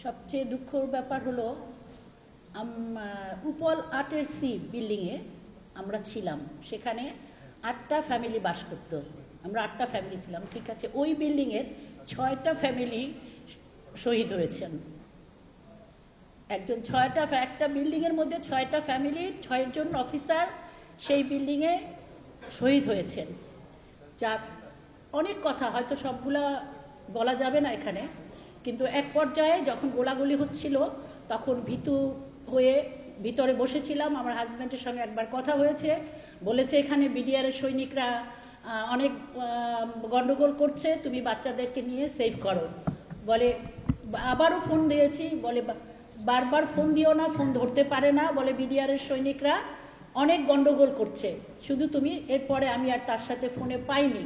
সবচেয়ে দুঃখের ব্যাপার হলো উপল 8-সি বিল্ডিংয়ে আমরা ছিলাম, সেখানে 8টা ফ্যামিলি বাস করত। আমরা 8টা ফ্যামিলি ছিলাম, ঠিক আছে। ওই বিল্ডিংয়ের 6টা ফ্যামিলি শহীদ হয়েছেন। একটা বিল্ডিংয়ের মধ্যে 6টা ফ্যামিলির 6 জন অফিসার সেই বিল্ডিংয়ে শহীদ হয়েছেন। যা অনেক কথা, হয়তো সবগুলা বলা যাবে না এখানে, কিন্তু এক পর্যায়ে যখন গোলাগুলি হচ্ছিল তখন ভীতু হয়ে ভিতরে বসেছিলাম। আমার হাজব্যান্ডের সঙ্গে একবার কথা হয়েছে, বলেছে এখানে বিডিআর সৈনিকরা অনেক গন্ডগোল করছে, তুমি বাচ্চাদেরকে নিয়ে সেভ করো। বলে আবারও ফোন দিয়েছি, বলে বারবার ফোন দিও না, ফোন ধরতে পারে না, বলে বিডিআর সৈনিকরা অনেক গন্ডগোল করছে, শুধু তুমি। এরপরে আমি আর তার সাথে ফোনে পাইনি।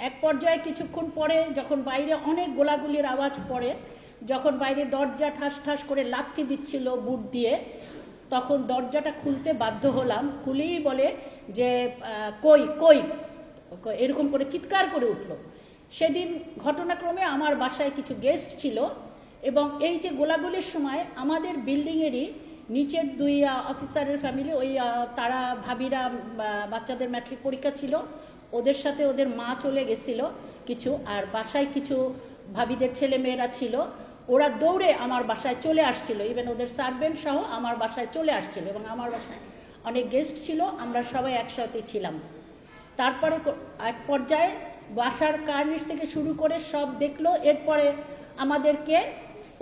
এক পর্যায়ে কিছুক্ষণ পরে যখন বাইরে অনেক গোলাগুলির আওয়াজ পড়ে, যখন বাইরে দরজা ঠাস ঠাস করে লাথি দিচ্ছিল বুট দিয়ে, তখন দরজাটা খুলতে বাধ্য হলাম। খুলেই বলে যে কই কই, এরকম করে চিৎকার করে উঠলো। সেদিন ঘটনাক্রমে আমার বাসায় কিছু গেস্ট ছিল, এবং এই যে গোলাগুলির সময় আমাদের বিল্ডিংয়েরই নিচের 2 অফিসারের ফ্যামিলি, ওই তারা ভাবিরা বাচ্চাদের ম্যাট্রিক পরীক্ষা ছিল, ওদের সাথে ওদের মা চলে গেছিল কিছু, আর বাসায় কিছু ভাবিদের ছেলে মেয়েরা ছিল, ওরা দৌড়ে আমার বাসায় চলে আসছিল, ইভেন ওদের সার্ভেন্ট সহ আমার বাসায় চলে আসছিল, এবং আমার বাসায় অনেক গেস্ট ছিল, আমরা সবাই একসাথে ছিলাম। তারপরে এক পর্যায়ে বাসার কার্নিশ থেকে শুরু করে সব দেখলো, এরপরে আমাদেরকে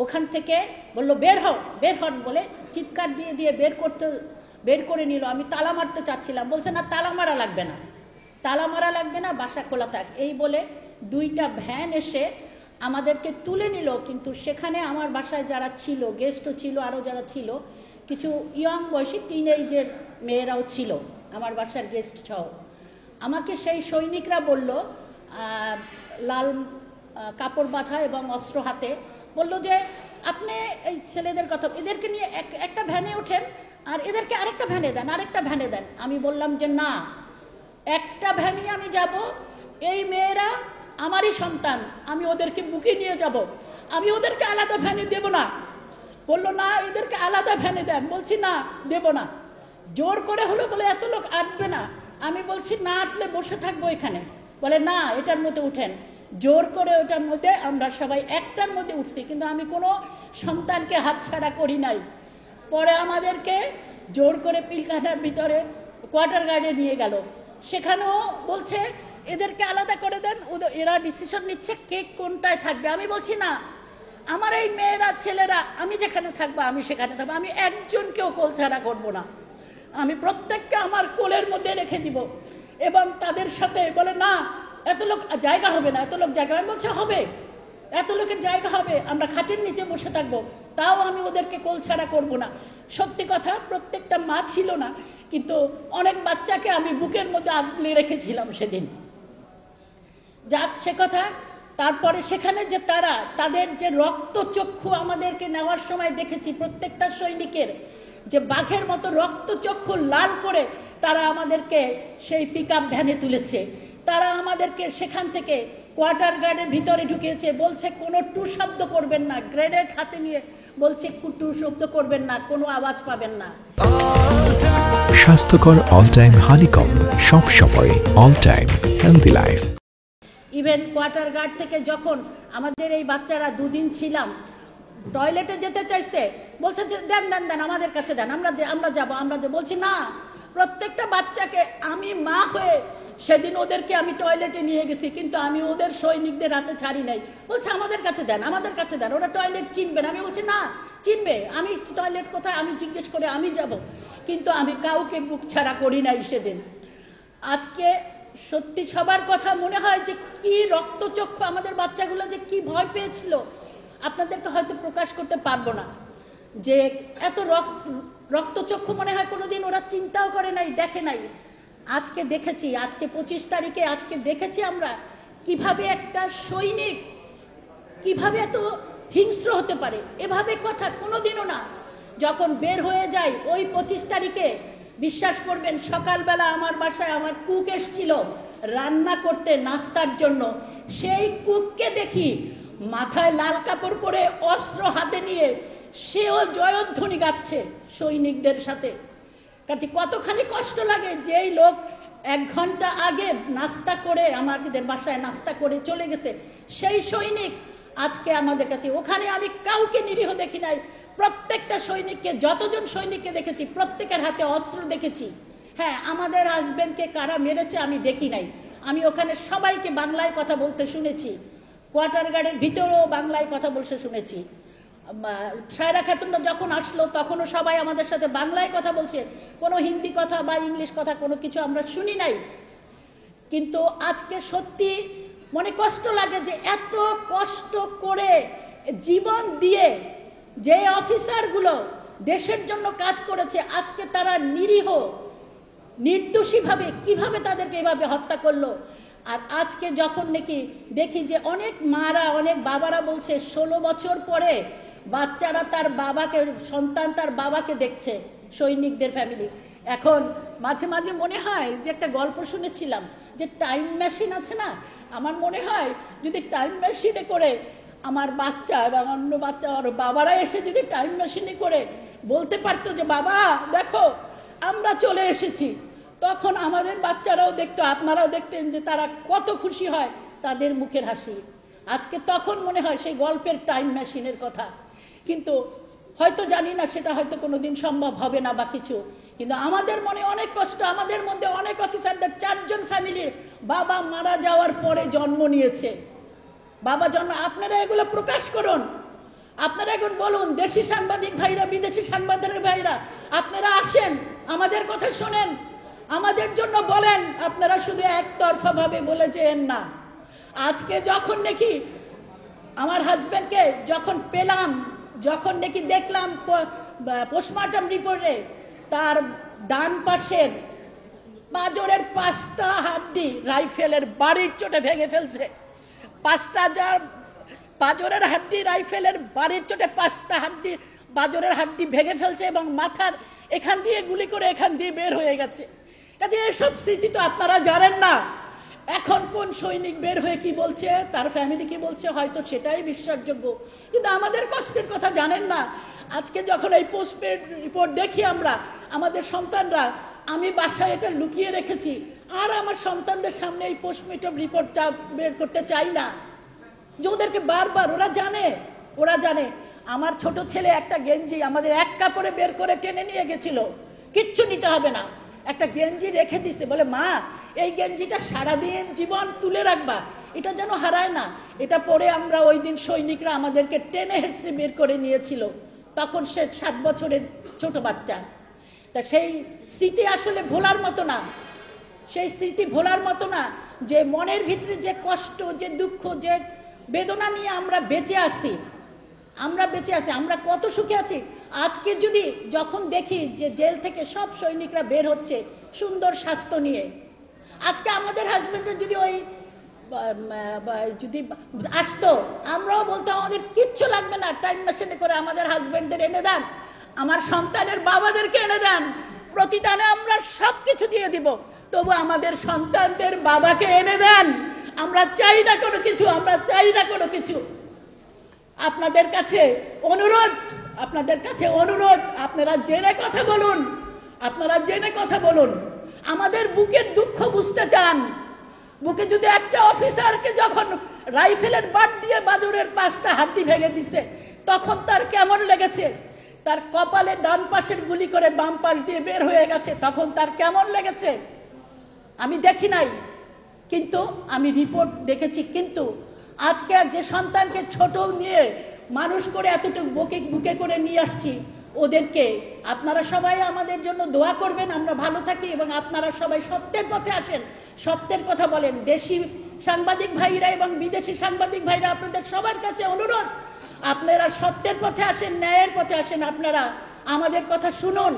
ওখান থেকে বললো বের হও বের হন বলে চিৎকার দিয়ে দিয়ে বের করে নিল। আমি তালা মারতে চাচ্ছিলাম, বলছে না তালা মারা লাগবে না, তালা মারা লাগবে না, বাসা খোলা থাক। এই বলে 2টা ভ্যান এসে আমাদেরকে তুলে নিল। কিন্তু সেখানে আমার বাসায় যারা ছিল, গেস্টও ছিল, আরও যারা ছিল, কিছু ইয়ং বয়সী টিনেজের মেয়েরাও ছিল আমার বাসার গেস্ট সহ। আমাকে সেই সৈনিকরা বলল, লাল কাপড় বাঁধা এবং অস্ত্র হাতে, বলল যে আপনি এই ছেলেদের কথা, এদেরকে নিয়ে একটা ভ্যানে ওঠেন আর এদেরকে আরেকটা ভ্যানে দেন, আরেকটা ভ্যানে দেন। আমি বললাম যে না, একটা ভ্যানে আমি যাব, এই মেয়েরা আমারই সন্তান, আমি ওদেরকে বুকে নিয়ে যাব, আমি ওদেরকে আলাদা ভ্যানে দেব না। বললো না, এদেরকে আলাদা ভ্যানে দেন। বলছি না, দেব না। জোর করে হলো, বলে এত লোক আটবে না। আমি বলছি না আটলে বসে থাকবো এখানে। বলে না, এটার মধ্যে উঠেন। জোর করে ওটার মধ্যে আমরা সবাই একটার মধ্যে উঠছি, কিন্তু আমি কোনো সন্তানকে হাতছাড়া করি নাই। পরে আমাদেরকে জোর করে পিলখানার ভিতরে কোয়ার্টার গার্ডে নিয়ে গেল, সেখানেও বলছে এদেরকে আলাদা করে দেন, এরা ডিসিশন নিচ্ছে কে কোনটায় থাকবে। আমি বলছি না, আমার এই মেয়েরা ছেলেরা, আমি যেখানে থাকবো আমি সেখানে থাকবো, আমি একজনকেও কোল ছাড়া করবো না, আমি প্রত্যেককে আমার কোলের মধ্যে রেখে দিব। এবং তাদের সাথে বলে না, এত লোক জায়গা হবে না, এত লোক জায়গা। আমি বলছি হবে, এত লোকের জায়গা হবে, আমরা খাটের নিচে বসে থাকবো, তাও আমি ওদেরকে কোল ছাড়া করবো না। সত্যি কথা, প্রত্যেকটা মা ছিল না, কিন্তু অনেক বাচ্চাকে আমি বুকের মধ্যে আগলে রেখেছিলাম সেদিন। যাক সে কথা। তারপরে সেখানে যে তাদের যে রক্তচক্ষু আমাদেরকে নেওয়ার সময় দেখেছি, প্রত্যেকটা সৈনিকের যে বাঘের মতো রক্তচক্ষু লাল করে তারা আমাদেরকে সেই পিকআপ ভ্যানে তুলেছে। তারা আমাদেরকে সেখান থেকে কোয়ার্টার গার্ডের ভিতরে ঢুকিয়েছে, বলছে কোনো টু শব্দ করবেন না, গ্রেনেড হাতে নিয়ে বলছে টু শব্দ করবেন না, কোনো আওয়াজ পাবেন না। স্বাস্থ্যকর অল টাইম হানিকম, সব সময় all time healthy life. Even quarter guard থেকে যখন আমাদের এই বাচ্চারা 2 দিন ছিলাম, টয়লেটে যেতে চাইছে, বলছে যে দেন দেন দেন, আমাদের কাছে দেন, আমরা যাবো। বলছি না, প্রত্যেকটা বাচ্চাকে আমি মা হয়ে সেদিন ওদেরকে আমি টয়লেটে নিয়ে গেছি, কিন্তু আমি ওদের সৈনিকদের হাতে ছাড়ি নাই। বলছে আমাদের কাছে দেন, আমাদের কাছে দেন, ওরা টয়লেট চিনবে না। আমি বলছি না, চিনবে, আমি টয়লেট কোথায় আমি জিজ্ঞেস করে আমি যাব, কিন্তু আমি কাউকে বুক ছাড়া করি নাই সেদিন। আজকে সত্যি সবার কথা মনে হয় যে কি রক্তচক্ষু আমাদের বাচ্চাগুলো যে কি ভয় পেয়েছিল, আপনাদেরকে হয়তো প্রকাশ করতে পারবো না। যে এত রক্তচক্ষু মনে হয় কোনোদিন ওরা চিন্তাও করে নাই, দেখে নাই। আজকে দেখেছি, আজকে 25 তারিখে আজকে দেখেছি আমরা কিভাবে একটা সৈনিক কিভাবে এত হিংস্র হতে পারে। এভাবে কথা কোনোদিনও না। যখন বের হয়ে যায় ওই 25 তারিখে, বিশ্বাস করবেন, সকালবেলা আমার বাসায় আমার কুক এসেছিল রান্না করতে নাস্তার জন্য। সেই কুককে দেখি মাথায় লাল কাপড় পরে অস্ত্র হাতে দিয়ে সেও জয়ধ্বনি গাচ্ছে সৈনিকদের সাথে। কাজে কতখানি কষ্ট লাগে, যেই লোক 1 ঘন্টা আগে নাস্তা করে আমাদের বাসায় নাস্তা করে চলে গেছে, সেই সৈনিক আজকে আমাদের কাছে। ওখানে আমি কাউকে নিরীহ দেখি নাই, প্রত্যেকটা সৈনিককে, যতজন সৈনিককে দেখেছি প্রত্যেকের হাতে অস্ত্র দেখেছি। হ্যাঁ, আমাদের হাজবেন্ডকে কারা মেরেছে আমি দেখি নাই, আমি ওখানে সবাইকে বাংলায় কথা বলতে শুনেছি, কোয়ার্টার গার্ডের ভিতরেও বাংলায় কথা বলতে শুনেছি। সায়রা খাতুনরা যখন আসলো তখনও সবাই আমাদের সাথে বাংলায় কথা বলছে, কোনো হিন্দি কথা বা ইংলিশ কথা কোনো কিছু আমরা শুনি নাই। কিন্তু আজকে সত্যি মনে কষ্ট লাগে যে এত কষ্ট করে জীবন দিয়ে যে অফিসারগুলো দেশের জন্য কাজ করেছে, আজকে তারা নিরীহ নির্দোষীভাবে কিভাবে তাদেরকে এভাবে হত্যা করলো। আর আজকে যখন নাকি দেখি যে অনেক মারা, অনেক বাবারা বলছে 16 বছর পরে বাচ্চারা তার বাবাকে, সন্তান তার বাবাকে দেখছে, সৈনিকদের ফ্যামিলি। এখন মাঝে মাঝে মনে হয় যে একটা গল্প শুনেছিলাম যে টাইম মেশিন আছে না, আমার মনে হয় যদি টাইম মেশিনে করে আমার বাচ্চা এবং অন্য বাচ্চা আর বাবারা এসে যদি টাইম মেশিনে করে বলতে পারতো যে বাবা দেখো আমরা চলে এসেছি, তখন আমাদের বাচ্চারাও দেখতো, আপনারাও দেখতেন যে তারা কত খুশি হয়, তাদের মুখের হাসি। আজকে তখন মনে হয় সেই গল্পের টাইম মেশিনের কথা, কিন্তু হয়তো জানি না সেটা হয়তো কোনোদিন সম্ভব হবে না বা কিছু। কিন্তু আমাদের মনে অনেক কষ্ট, আমাদের মধ্যে অনেক অফিসারদের 4 জন ফ্যামিলির বাবা মারা যাওয়ার পরে জন্ম নিয়েছে, বাবা জন্ম। আপনারা এগুলো প্রকাশ করুন, আপনারা এখন বলুন, দেশি সাংবাদিক ভাইরা, বিদেশি সাংবাদিক ভাইরা, আপনারা আসেন, আমাদের কথা শোনেন, আমাদের জন্য বলেন, আপনারা শুধু একতরফা ভাবে বলে যেন না। আজকে যখন নাকি আমার হাজবেন্ডকে যখন পেলাম, যখন নাকি দেখলাম পোস্টমর্টম রিপোর্টে তার ডান পাশের পাঁজরের 5টা হাড্ডি রাইফেলের বাড়ির চোটে ভেঙে ফেলছে, 5টা যার পাঁজরের হাড্ডি রাইফেলের বাড়ির চোটে 5টা হাড্ডি পাঁজরের হাড্ডি ভেঙে ফেলছে এবং মাথার এখান দিয়ে গুলি করে এখান দিয়ে বের হয়ে গেছে। কাজে এসব স্মৃতি তো আপনারা জানেন না। এখন কোন সৈনিক বের হয়ে কি বলছে, তার ফ্যামিলি কি বলছে, হয়তো সেটাই বিশ্বাসযোগ্য, কিন্তু আমাদের কষ্টের কথা জানেন না। আজকে যখন এই পোস্টমেড রিপোর্ট দেখি আমরা, আমাদের সন্তানরা, আমি বাসায় এটা লুকিয়ে রেখেছি, আর আমার সন্তানদের সামনে এই পোস্টমর্টম রিপোর্টটা বের করতে চাই না, যে ওদেরকে বারবার, ওরা জানে। আমার ছোট ছেলে একটা গেঞ্জি আমাদের এক কাপড়ে বের করে টেনে নিয়ে গেছিল, কিচ্ছু নিতে হবে না, একটা গেঞ্জি রেখে দিছে, বলে মা এই গেঞ্জিটা সারাদিন জীবন তুলে রাখবা, এটা যেন হারায় না। এটা পরে আমরা ওই দিন সৈনিকরা আমাদেরকে টেনে হেসড়ে বের করে নিয়েছিল, তখন সে 7 বছরের ছোট বাচ্চা। তা সেই স্মৃতি আসলে ভোলার মতো না, সেই স্মৃতি ভোলার মতো না, যে মনের ভিতরে যে কষ্ট, যে দুঃখ, যে বেদনা নিয়ে আমরা বেঁচে আছি, আমরা কত সুখে আছি। আজকে যদি যখন দেখি যে জেল থেকে সব সৈনিকরা বের হচ্ছে সুন্দর স্বাস্থ্য নিয়ে, আজকে আমাদের হাজবেন্ডের যদি ওই যদি আসতো, আমরাও বলতাম আমাদের কিচ্ছু লাগবে না, টাইম মেশিনে করে আমাদের হাজবেন্ডদের এনে দেন, আমার সন্তানের বাবাদেরকে এনে দেন, প্রতিদানে আমরা সবকিছু দিয়ে দিব, তবু আমাদের সন্তানদের বাবাকে এনে দেন, আমরা চাই না কোনো কিছু, আপনাদের কাছে অনুরোধ, আপনারা জেনে কথা বলুন, আমাদের বুকের দুঃখ বুঝতে চান। বুকে যদি একটা অফিসারকে যখন রাইফেলের বাট দিয়ে বাজুরের 5টা হাড্ডি ভেঙে দিছে, তখন তার কেমন লেগেছে, তার কপালে ডান পাশের গুলি করে বাম পাশ দিয়ে বের হয়ে গেছে, তখন তার কেমন লেগেছে আমি দেখি নাই, কিন্তু আমি রিপোর্ট দেখেছি। কিন্তু আজকে যে সন্তানকে ছোট নিয়ে মানুষ করে এতটুকু বুকে করে নিয়ে আসছি, ওদেরকে আপনারা সবাই আমাদের জন্য দোয়া করবেন, আমরা ভালো থাকি, এবং আপনারা সবাই সত্যের পথে আসেন, সত্যের কথা বলেন। দেশি সাংবাদিক ভাইরা এবং বিদেশি সাংবাদিক ভাইরা, আপনাদের সবার কাছে অনুরোধ, আপনারা সত্যের পথে আসেন, ন্যায়ের পথে আসেন, আপনারা আমাদের কথা শুনুন।